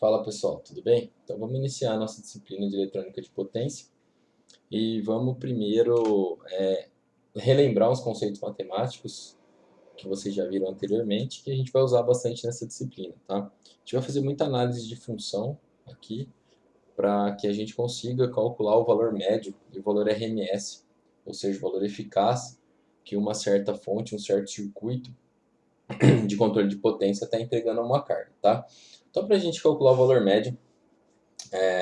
Fala pessoal, tudo bem? Então vamos iniciar a nossa disciplina de eletrônica de potência e vamos primeiro relembrar os conceitos matemáticos que vocês já viram anteriormente, que a gente vai usar bastante nessa disciplina, tá? A gente vai fazer muita análise de função aqui para que a gente consiga calcular o valor médio e o valor RMS, ou seja, o valor eficaz que uma certa fonte, um certo circuito de controle de potência está entregando a uma carga, tá? Então, para a gente calcular o valor médio,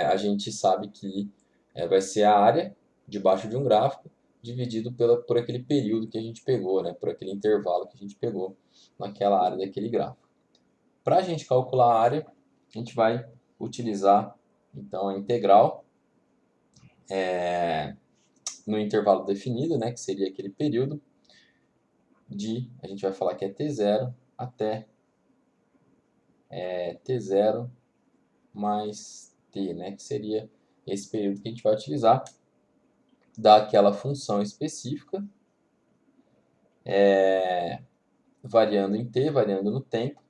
a gente sabe que vai ser a área debaixo de um gráfico dividido por aquele período que a gente pegou, né, por aquele intervalo que a gente pegou naquela área daquele gráfico. Para a gente calcular a área, a gente vai utilizar então a integral no intervalo definido, né, que seria aquele período a gente vai falar que é t0 até t0 mais t, né, que seria esse período que a gente vai utilizar daquela função específica, variando em t, variando no tempo,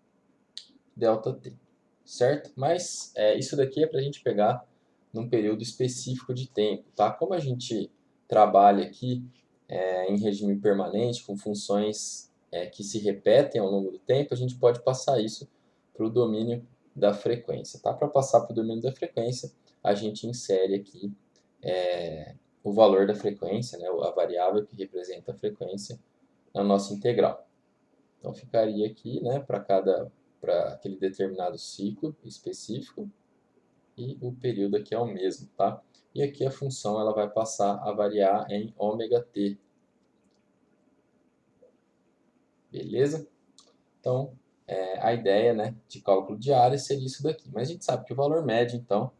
ΔT, certo? Mas isso daqui é para a gente pegar num período específico de tempo, tá? Como a gente trabalha aqui em regime permanente, com funções que se repetem ao longo do tempo, a gente pode passar isso para o domínio da frequência, tá? Para passar para o domínio da frequência, a gente insere aqui o valor da frequência, né, a variável que representa a frequência na nossa integral. Então ficaria aqui, né, para aquele determinado ciclo específico, e o período aqui é o mesmo, tá? E aqui a função ela vai passar a variar em ômega-t. Beleza? Então, a ideia, né, de cálculo de área seria isso daqui. Mas a gente sabe que o valor médio, então,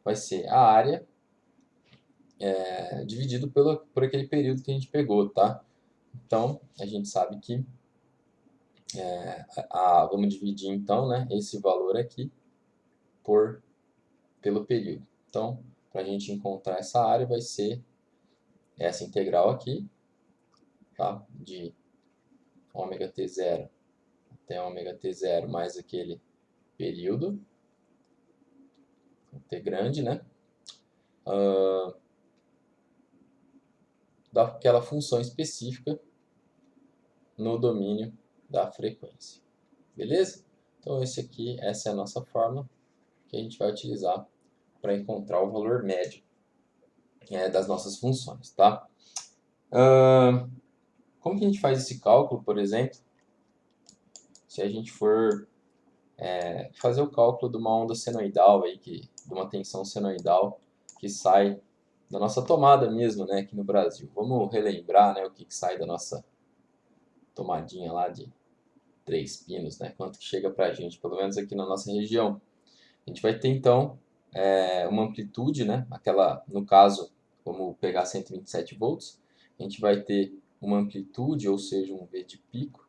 vai ser a área dividido por aquele período que a gente pegou, tá? Então, a gente sabe que vamos dividir, então, né, esse valor aqui pelo período. Então, para a gente encontrar essa área, vai ser essa integral aqui, tá? De ômega t0 até ômega t0 mais aquele período, t grande, né? Daquela função específica no domínio da frequência. Beleza? Então, essa é a nossa fórmula que a gente vai utilizar para encontrar o valor médio das nossas funções, tá? Como que a gente faz esse cálculo, por exemplo, se a gente for fazer o cálculo de uma onda senoidal, de uma tensão senoidal que sai da nossa tomada mesmo, né, aqui no Brasil. Vamos relembrar, né, o que sai da nossa tomadinha lá de 3 pinos, né, quanto que chega para a gente, pelo menos aqui na nossa região. A gente vai ter, então, uma amplitude, né, no caso, vamos pegar 127 volts, a gente vai ter uma amplitude, ou seja, um V de pico,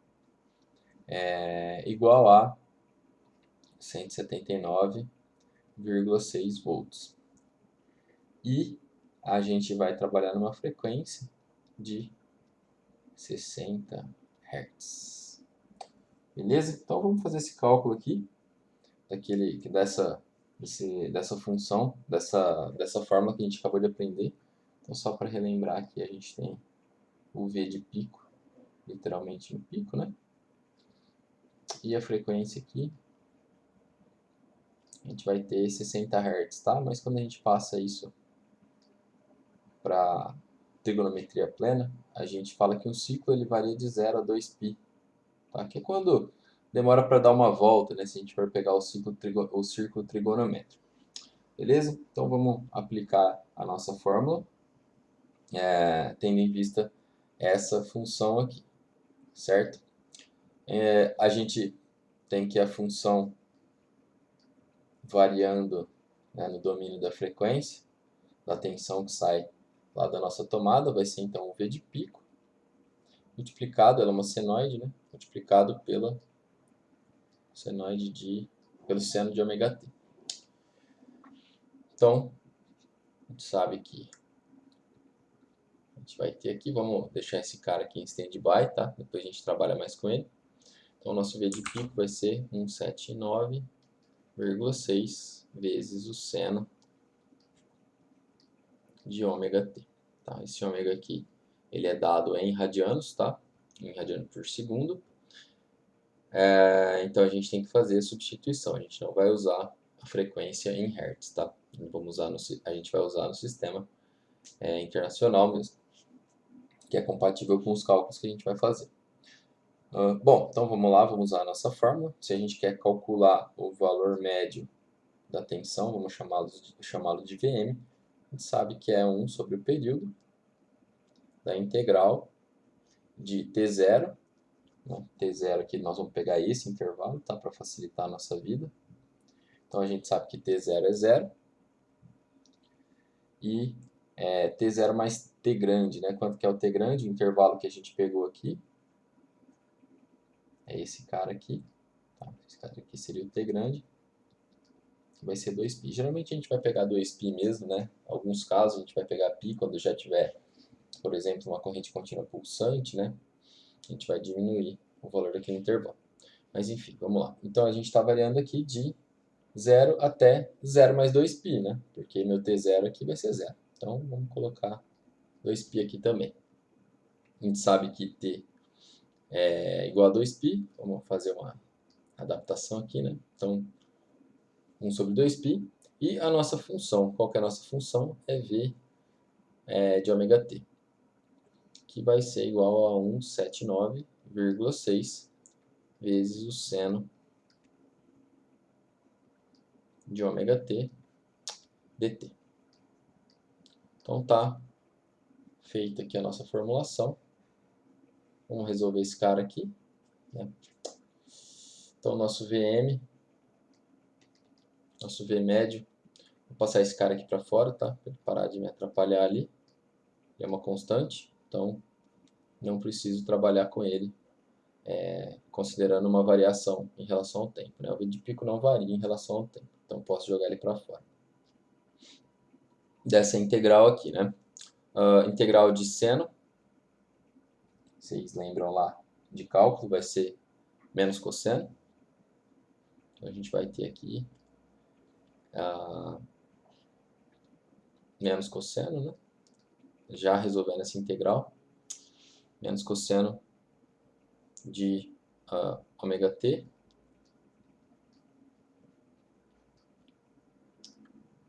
igual a 179,6 volts. E a gente vai trabalhar numa frequência de 60 Hz. Beleza? Então vamos fazer esse cálculo aqui, dessa função, dessa fórmula que a gente acabou de aprender. Então só para relembrar aqui, a gente tem o V de pico, literalmente um pico, né? E a frequência aqui, a gente vai ter 60 Hz, tá? Mas quando a gente passa isso para trigonometria plena, a gente fala que um ciclo ele varia de 0 a 2π, tá? Que é quando demora para dar uma volta, né? Se a gente for pegar o círculo trigonométrico. Beleza? Então vamos aplicar a nossa fórmula, tendo em vista essa função aqui, certo? A gente tem que a função variando, né, no domínio da frequência, da tensão que sai lá da nossa tomada, vai ser então o V de pico, multiplicado, ela é uma senoide, né? Multiplicado pelo seno de ômega-t. Então, a gente sabe que a gente vai ter aqui, vamos deixar esse cara aqui em stand-by, tá? Depois a gente trabalha mais com ele. Então, o nosso V de pico vai ser 179,6 0,6 vezes o seno de ômega t. Tá? Esse ômega aqui, ele é dado em radianos, tá? Em radianos por segundo. Então a gente tem que fazer a substituição. A gente não vai usar a frequência em hertz, tá? A gente vai usar no sistema internacional mesmo, que é compatível com os cálculos que a gente vai fazer. Bom, então vamos lá, vamos usar a nossa fórmula. Se a gente quer calcular o valor médio da tensão, vamos chamá-lo de Vm. A gente sabe que é 1 sobre o período da integral de T0. T0 aqui nós vamos pegar esse intervalo, tá? Para facilitar a nossa vida. Então a gente sabe que T0 é 0. E T0 mais T grande, né? Quanto que é o T grande? O intervalo que a gente pegou aqui é esse cara aqui. Tá? Esse cara aqui seria o T grande. Vai ser 2π. Geralmente a gente vai pegar 2π mesmo, né? Em alguns casos a gente vai pegar π quando já tiver, por exemplo, uma corrente contínua pulsante, né? A gente vai diminuir o valor daquele intervalo. Mas enfim, vamos lá. Então a gente está variando aqui de 0 até 0 mais 2π, né? Porque meu T0 aqui vai ser 0. Então vamos colocar 2π aqui também. A gente sabe que T é igual a 2π. Vamos fazer uma adaptação aqui, né? Então 1 sobre 2π. E a nossa função, qual que é a nossa função? É V de ômega t, que vai ser igual a 179,6 vezes o seno de ômega t dt. Então tá feita aqui a nossa formulação. Vamos resolver esse cara aqui, né? Então nosso VM, nosso V médio, vou passar esse cara aqui para fora, tá? Para ele parar de me atrapalhar ali. Ele é uma constante, então não preciso trabalhar com ele considerando uma variação em relação ao tempo, né? O V de pico não varia em relação ao tempo, então posso jogar ele para fora. Dessa integral aqui, né? Integral de seno, vocês lembram lá de cálculo, vai ser menos cosseno. Então a gente vai ter aqui menos cosseno, né? Já resolvendo essa integral, menos cosseno de ômega t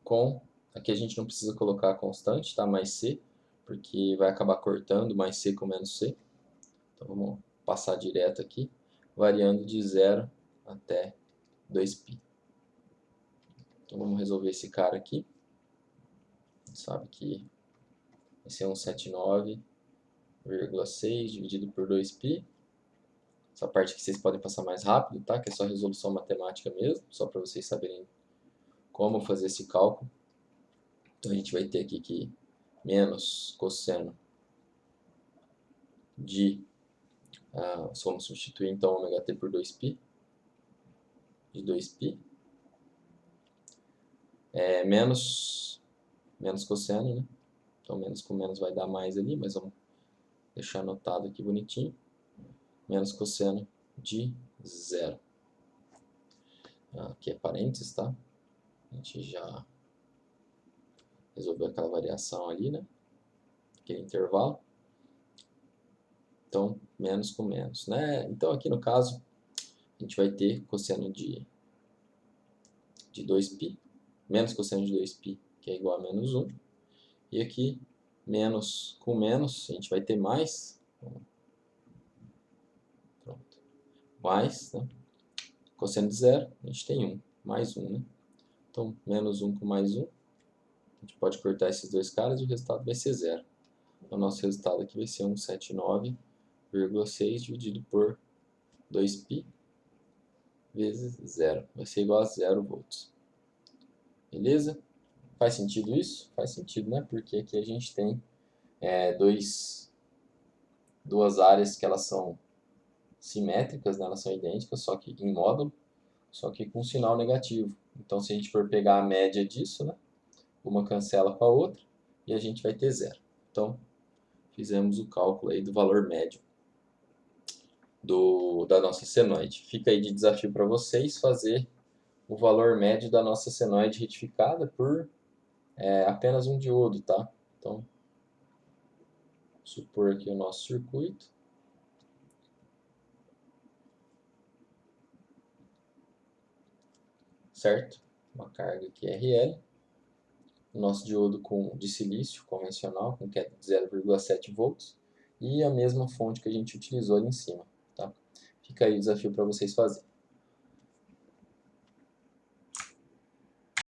com, aqui a gente não precisa colocar a constante, tá? Mais c, porque vai acabar cortando mais c com menos c. Então vamos passar direto aqui, variando de 0 até 2π. Então vamos resolver esse cara aqui. A gente sabe que vai ser 179,6 dividido por 2π. Essa parte aqui vocês podem passar mais rápido, tá? Que é só resolução matemática mesmo, só para vocês saberem como fazer esse cálculo. Então a gente vai ter aqui que menos cosseno de, vamos substituir então ômega t por 2π, de 2π, menos cosseno, né? Então menos com menos vai dar mais ali, mas vamos deixar anotado aqui bonitinho. Menos cosseno de 0. Aqui é parênteses, tá? A gente já resolveu aquela variação ali, né? Aquele intervalo. Então, menos com menos, né? Então, aqui no caso, a gente vai ter cosseno de 2π, menos cosseno de 2π, que é igual a menos 1. E aqui, menos com menos, a gente vai ter mais. Pronto. Mais, né? Cosseno de 0, a gente tem 1, mais 1, né? Então, menos 1 com mais 1. A gente pode cortar esses dois caras e o resultado vai ser 0. Então, o nosso resultado aqui vai ser 179,6 dividido por 2π vezes 0. Vai ser igual a 0 volts. Beleza? Faz sentido isso? Faz sentido, né? Porque aqui a gente tem duas áreas que elas são simétricas, né? Elas são idênticas, só que em módulo, só que com sinal negativo. Então, se a gente for pegar a média disso, né? Uma cancela com a outra e a gente vai ter 0. Então, fizemos o cálculo aí do valor médio da nossa senoide. Fica aí de desafio para vocês fazer o valor médio da nossa senoide retificada por apenas um diodo, tá? Então, vou supor aqui o nosso circuito. Certo? Uma carga aqui RL. O nosso diodo de silício convencional, com queda de 0,7 volts. E a mesma fonte que a gente utilizou ali em cima, tá? Fica aí o desafio para vocês fazerem.